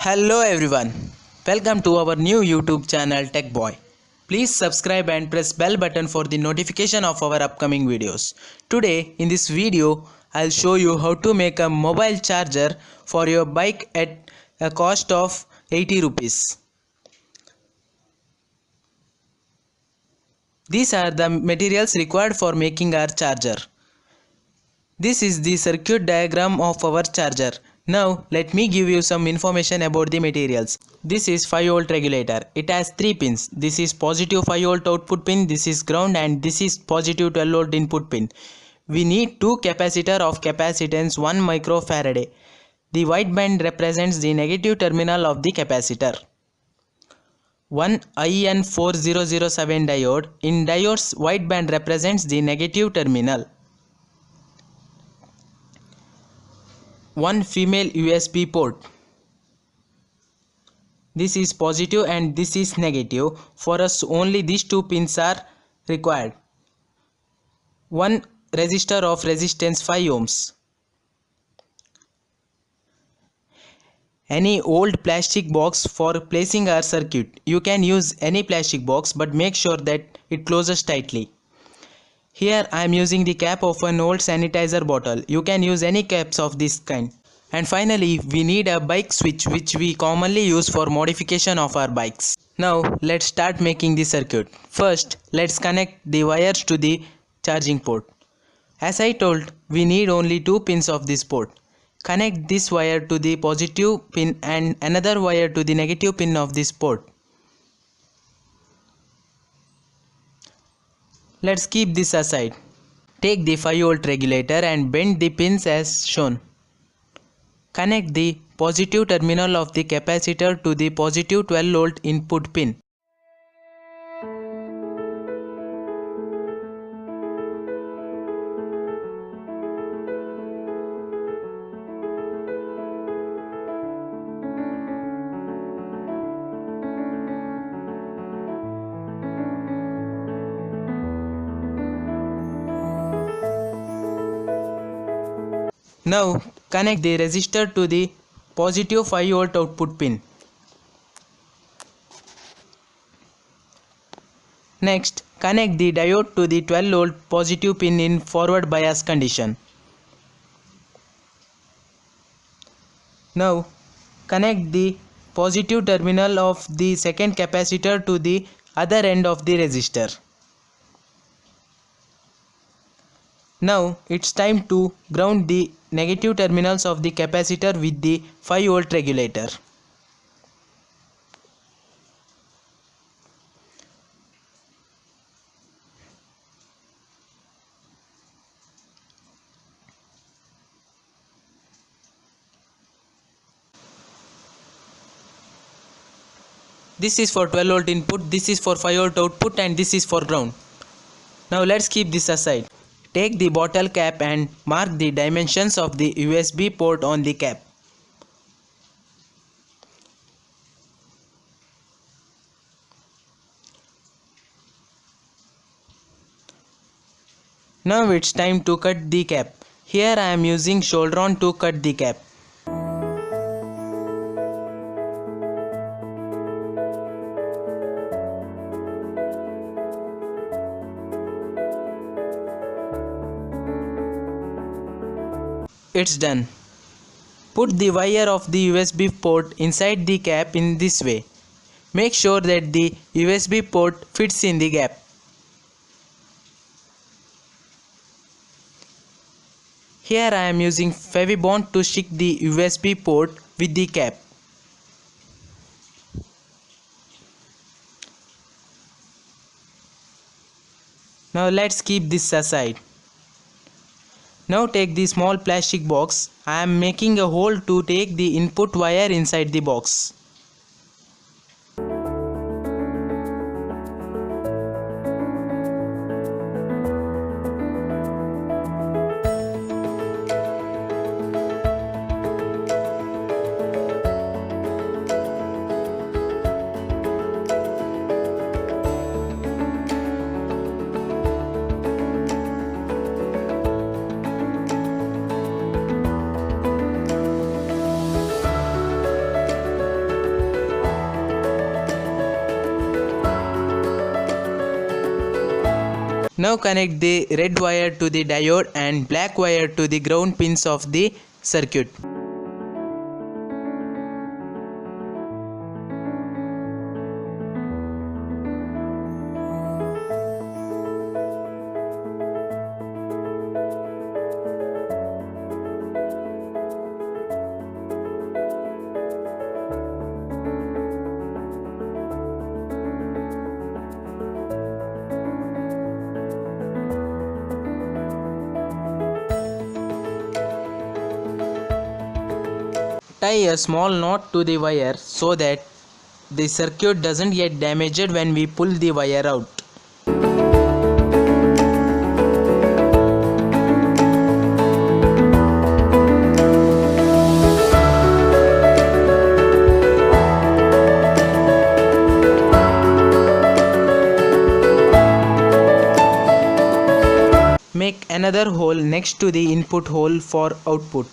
Hello everyone, welcome to our new YouTube channel Tech Boy. Please subscribe and press bell button for the notification of our upcoming videos. Today in this video I'll show you how to make a mobile charger for your bike at a cost of 80 rupees. These are the materials required for making our charger. This is the circuit diagram of our charger. Now let me give you some information about the materials. This is 5V regulator. It has 3 pins. This is positive 5V output pin, this is ground, and this is positive 12V input pin. We need 2 capacitor of capacitance 1 microfarad. The white band represents the negative terminal of the capacitor. One IN4007 diode. In diodes, white band represents the negative terminal. One female USB port. This is positive and this is negative. For us only these 2 pins are required. One resistor of resistance 5 ohms. Any old plastic box for placing our circuit. You can use any plastic box but make sure that it closes tightly. Here I am using the cap of an old sanitizer bottle. You can use any caps of this kind. And finally we need a bike switch which we commonly use for modification of our bikes. Now let's start making the circuit. First let's connect the wires to the charging port. As I told, we need only 2 pins of this port. Connect this wire to the positive pin and another wire to the negative pin of this port. Let's keep this aside. Take the 5V regulator and bend the pins as shown. Connect the positive terminal of the capacitor to the positive 12V input pin. Now connect the resistor to the positive 5V output pin. Next connect the diode to the 12V positive pin in forward bias condition. Now connect the positive terminal of the second capacitor to the other end of the resistor. Now it's time to ground the negative terminals of the capacitor with the 5V regulator. This is for 12V input, this is for 5V output, and this is for ground. Now let's keep this aside. Take the bottle cap and mark the dimensions of the USB port on the cap. Now it's time to cut the cap. Here I am using Soldron to cut the cap. It's done. Put the wire of the USB port inside the cap in this way. Make sure that the USB port fits in the gap. Here I am using Fevibond to stick the USB port with the cap. Now let's keep this aside. Now take the small plastic box. I am making a hole to take the input wire inside the box. Now connect the red wire to the diode and black wire to the ground pins of the circuit. Tie a small knot to the wire so that the circuit doesn't get damaged when we pull the wire out. Make another hole next to the input hole for output.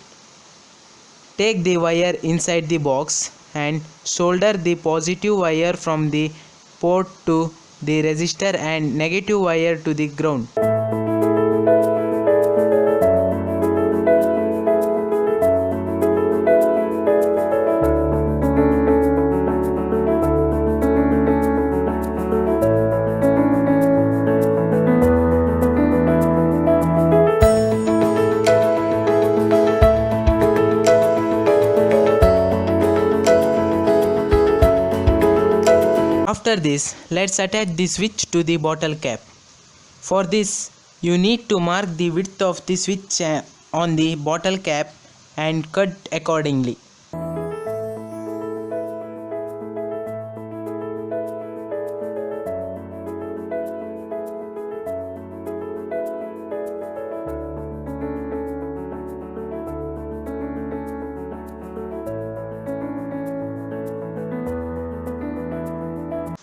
Take the wire inside the box and solder the positive wire from the port to the resistor and negative wire to the ground. After this, let's attach the switch to the bottle cap. For this, you need to mark the width of the switch on the bottle cap and cut accordingly.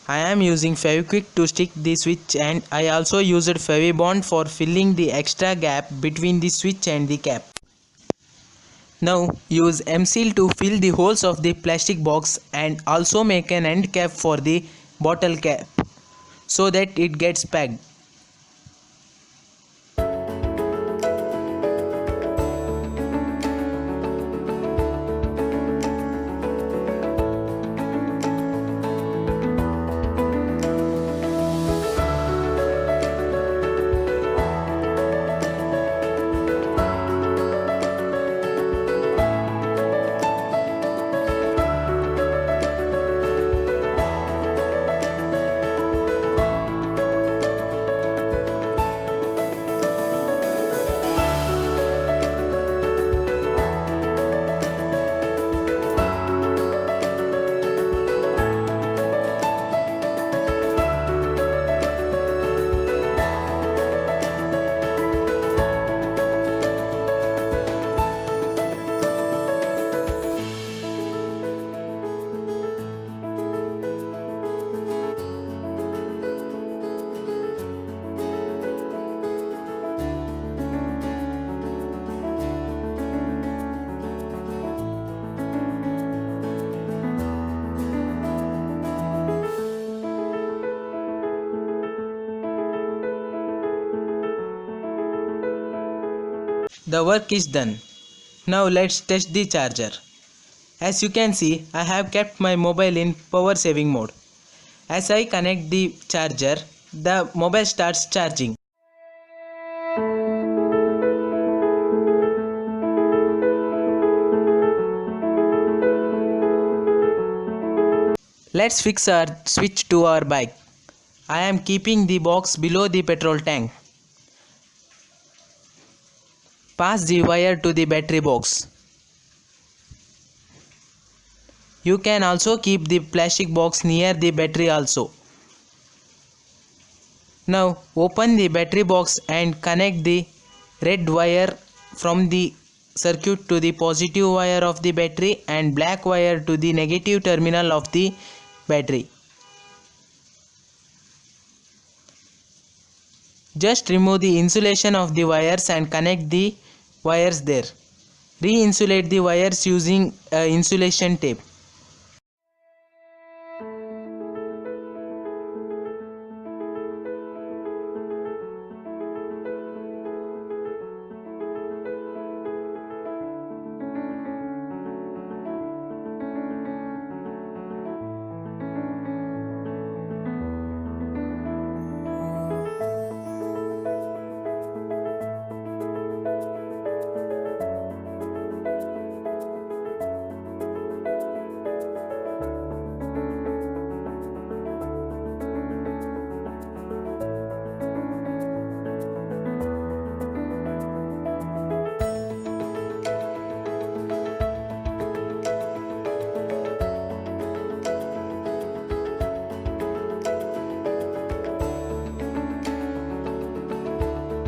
I am using Fevikwik to stick the switch, and I also used Fevibond for filling the extra gap between the switch and the cap. Now use M-Seal to fill the holes of the plastic box and also make an end cap for the bottle cap so that it gets packed. The work is done. Now let's test the charger. As you can see, I have kept my mobile in power saving mode. As I connect the charger, the mobile starts charging. Let's fix our switch to our bike. I am keeping the box below the petrol tank. Pass the wire to the battery box. You can also keep the plastic box near the battery also. Now open the battery box and connect the red wire from the circuit to the positive wire of the battery and black wire to the negative terminal of the battery. Just remove the insulation of the wires and connect the wires there. Re-insulate the wires using insulation tape.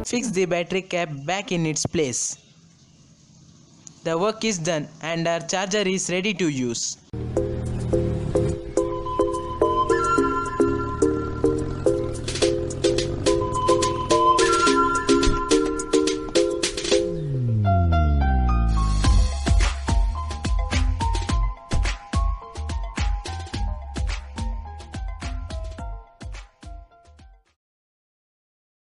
Fix the battery cap back in its place. The work is done and our charger is ready to use.